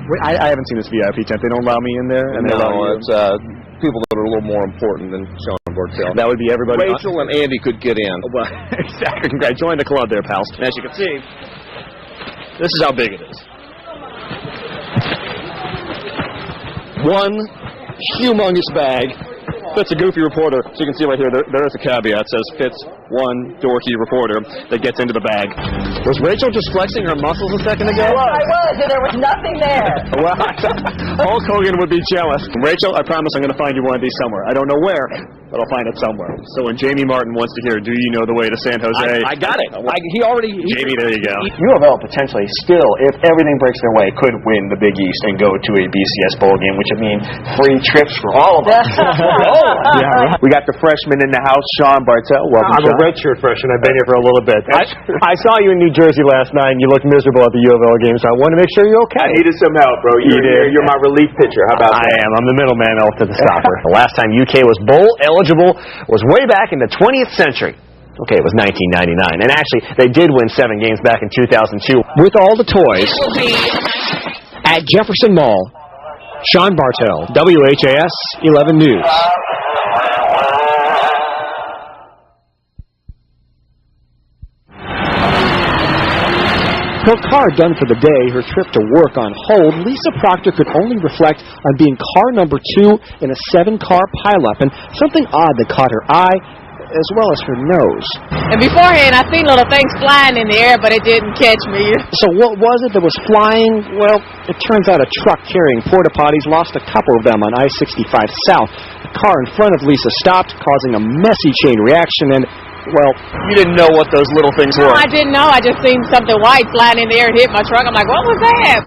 Wait, I haven't seen this VIP tent. They don't allow me in there? And no, it's people that are a little more important than Sean Bartell. That would be everybody. Rachel and Andy could get in. Well, exactly. Congrats. Join the club there, pals. And as you can see, this is how big it is. One humongous bag. Fits a goofy reporter. So you can see right here, there is a caveat. It says fits one dorky reporter that gets into the bag. Was Rachel just flexing her muscles a second ago? I was, and there was nothing there. Well, Hulk Hogan would be jealous. Rachel, I promise I'm going to find you one of these somewhere. I don't know where, but I'll find it somewhere. So when Jamie Martin wants to hear, do you know the way to San Jose? I got it. Jamie, there you go. U of L potentially still, if everything breaks their way, could win the Big East and go to a BCS bowl game, which would mean free trips for all of us. Yeah, we got the freshman in the house, Sean Bartell. Welcome, I'm a redshirt freshman. I've been here for a little bit. I saw you in New Jersey last night, and you looked miserable at the U of L game, so I wanted to make sure you're okay. I needed some help, bro. You're my relief pitcher. How about that? I am. I'm the middleman off to the stopper. The last time UK was bowl eligible was way back in the 20th century. Okay, it was 1999. And actually, they did win 7 games back in 2002. With all the toys at Jefferson Mall, Sean Bartell, WHAS 11 News. Her car done for the day, her trip to work on hold, Lisa Proctor could only reflect on being car number 2 in a 7-car pileup, and something odd that caught her eye, as well as her nose. And beforehand, I seen little things flying in the air, but it didn't catch me. So what was it that was flying? Well, it turns out a truck carrying porta potties lost a couple of them on I-65 South. The car in front of Lisa stopped, causing a messy chain reaction, and well, you didn't know what those little things were. No, I didn't know. I just seen something white flying in the air and hit my truck. I'm like, what was that?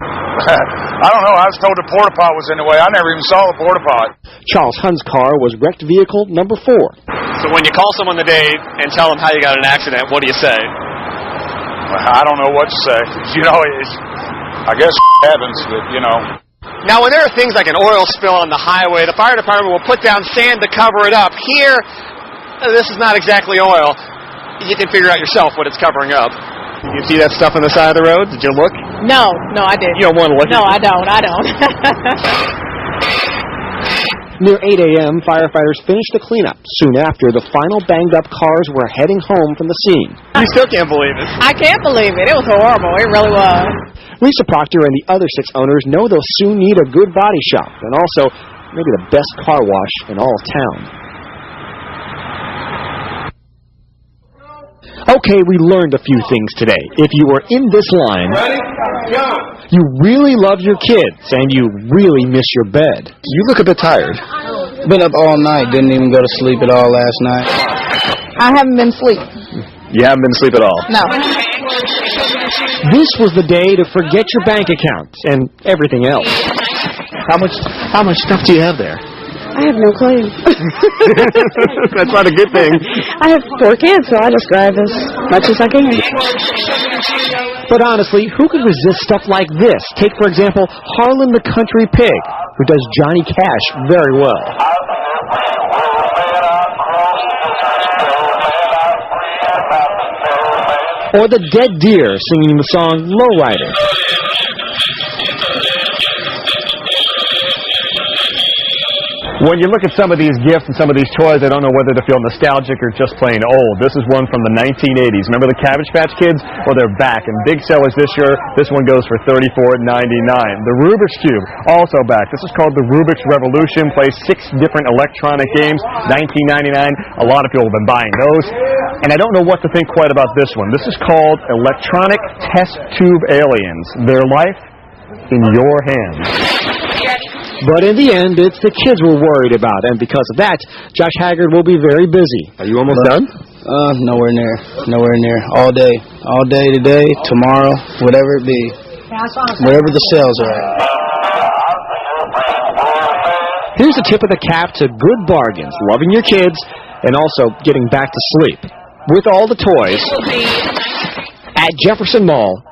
I don't know. I was told the porta pot was in the way. I never even saw the porta pot. Charles Hunn's car was wrecked vehicle number 4. So when you call someone today and tell them how you got in an accident, what do you say? I don't know what to say. You know, I guess happens, but, you know. Now, when there are things like an oil spill on the highway, the fire department will put down sand to cover it up. Here, this is not exactly oil. You can figure out yourself what it's covering up. You see that stuff on the side of the road? Did you look? No, I didn't. You don't want to look? No, I don't. Near 8 a.m., firefighters finished the cleanup. Soon after, the final banged-up cars were heading home from the scene. You still can't believe it. I can't believe it. It was horrible. It really was. Lisa Proctor and the other 6 owners know they'll soon need a good body shop and also maybe the best car wash in all of town. Okay, we learned a few things today. If you were in this line, you really love your kids and you really miss your bed. You look a bit tired. Been up all night. Didn't even go to sleep at all last night. I haven't been asleep. You haven't been asleep at all? No. This was the day to forget your bank account and everything else. How much stuff do you have there? I have no clue. That's not a good thing. I have 4 kids, so I just grab as much as I can. But honestly, who could resist stuff like this? Take, for example, Harlan the Country Pig, who does Johnny Cash very well. Or the Dead Deer singing the song Lowrider. When you look at some of these gifts and some of these toys, I don't know whether to feel nostalgic or just plain old. This is one from the 1980s. Remember the Cabbage Patch Kids? Well, they're back, and big sellers this year. This one goes for $34.99. The Rubik's Cube, also back. This is called the Rubik's Revolution. Plays 6 different electronic games, $19.99. A lot of people have been buying those. And I don't know what to think quite about this one. This is called Electronic Test Tube Aliens. Their life in your hands. But in the end, it's the kids we're worried about, and because of that, Josh Haggard will be very busy. Are you almost done? Nowhere near. Nowhere near. All day. All day today, tomorrow, whatever it be. Wherever the sales are at. Here's a tip of the cap to good bargains, loving your kids, and also getting back to sleep. With all the toys at Jefferson Mall,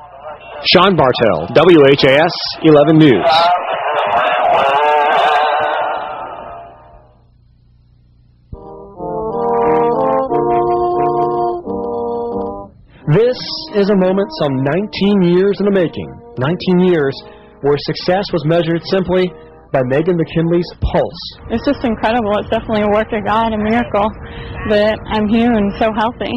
Sean Bartell, WHAS 11 News. This is a moment some 19 years in the making. 19 years where success was measured simply by Megan McKinley's pulse. It's just incredible. It's definitely a work of God, a miracle that I'm here and so healthy.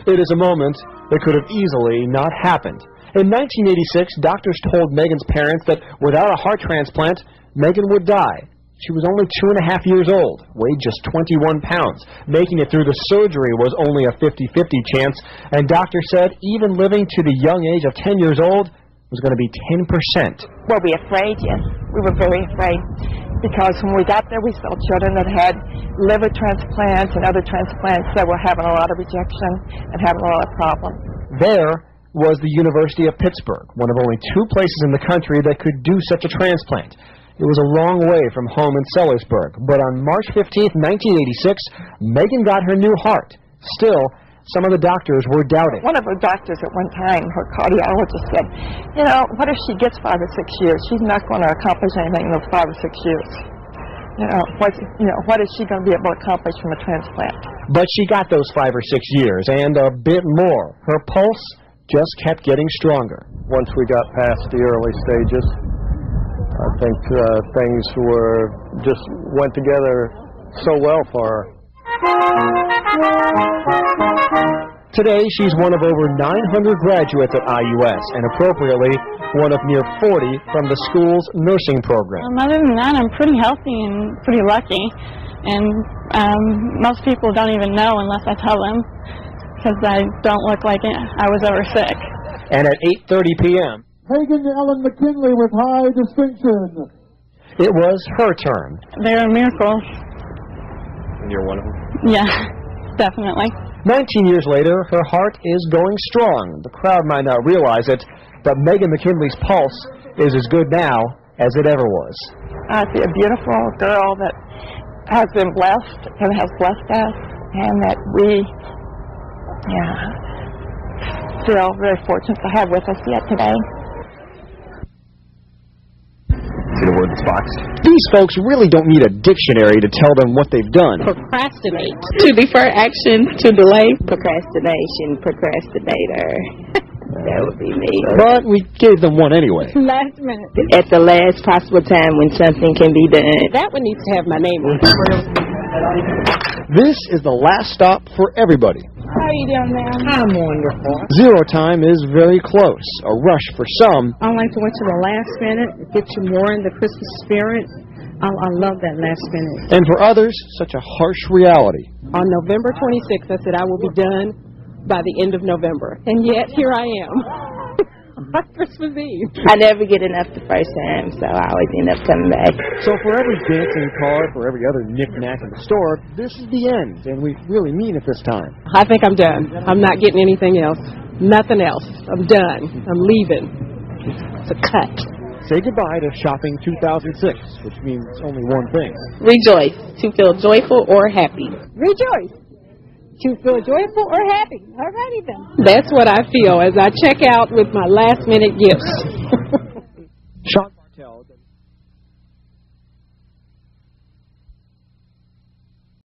It is a moment that could have easily not happened. In 1986, doctors told Megan's parents that without a heart transplant, Megan would die. She was only 2.5 years old, weighed just 21 pounds. Making it through the surgery was only a 50-50 chance, and doctors said even living to the young age of 10 years old was going to be 10%. Were we afraid? Yes. We were very afraid because when we got there, we saw children that had liver transplants and other transplants that were having a lot of rejection and having a lot of problems. There was the University of Pittsburgh, one of only 2 places in the country that could do such a transplant. It was a long way from home in Sellersburg, but on March 15, 1986, Megan got her new heart. Still, some of the doctors were doubting. One of her doctors at one time, her cardiologist, said, you know, what if she gets 5 or 6 years? She's not going to accomplish anything in those 5 or 6 years. What is she going to be able to accomplish from a transplant? But she got those 5 or 6 years and a bit more. Her pulse just kept getting stronger. Once we got past the early stages, I think things went together so well for her. Today, she's one of over 900 graduates at IUS, and appropriately, one of near 40 from the school's nursing program. Other than that, I'm pretty healthy and pretty lucky, and most people don't even know unless I tell them, because I don't look like I was ever sick. And at 8:30 p.m., Megan Ellen McKinley with high distinction. It was her turn. They're a miracle. And you're one of them? Yeah, definitely. 19 years later, her heart is going strong. The crowd might not realize it, but Megan McKinley's pulse is as good now as it ever was. I see a beautiful girl that has been blessed and has blessed us, and that we feel very fortunate to have with us yet today. See the word that's boxed? These folks really don't need a dictionary to tell them what they've done. Procrastinate. To defer action, to delay. Procrastination, procrastinator. That would be me. But we gave them one anyway. Last minute. At the last possible time when something can be done. That one needs to have my name on it. This is the last stop for everybody. How are you doing, ma'am? I'm wonderful. Zero time is very close. A rush for some. I like to wait till the last minute, get you more in the Christmas spirit. I love that last minute. And for others, such a harsh reality. On November 26th, I said I will be done by the end of November. And yet, here I am. On Christmas Eve. I never get enough the first time, so I always end up coming back. So for every dancing car, for every other knick-knack in the store, this is the end, and we really mean it this time. I think I'm done. I'm not getting anything else. Nothing else. I'm done. I'm leaving. It's a cut. Say goodbye to Shopping 2006, which means only one thing. Rejoice. To feel joyful or happy. Rejoice. To feel joyful or happy. All righty then. That's what I feel as I check out with my last-minute gifts. Sean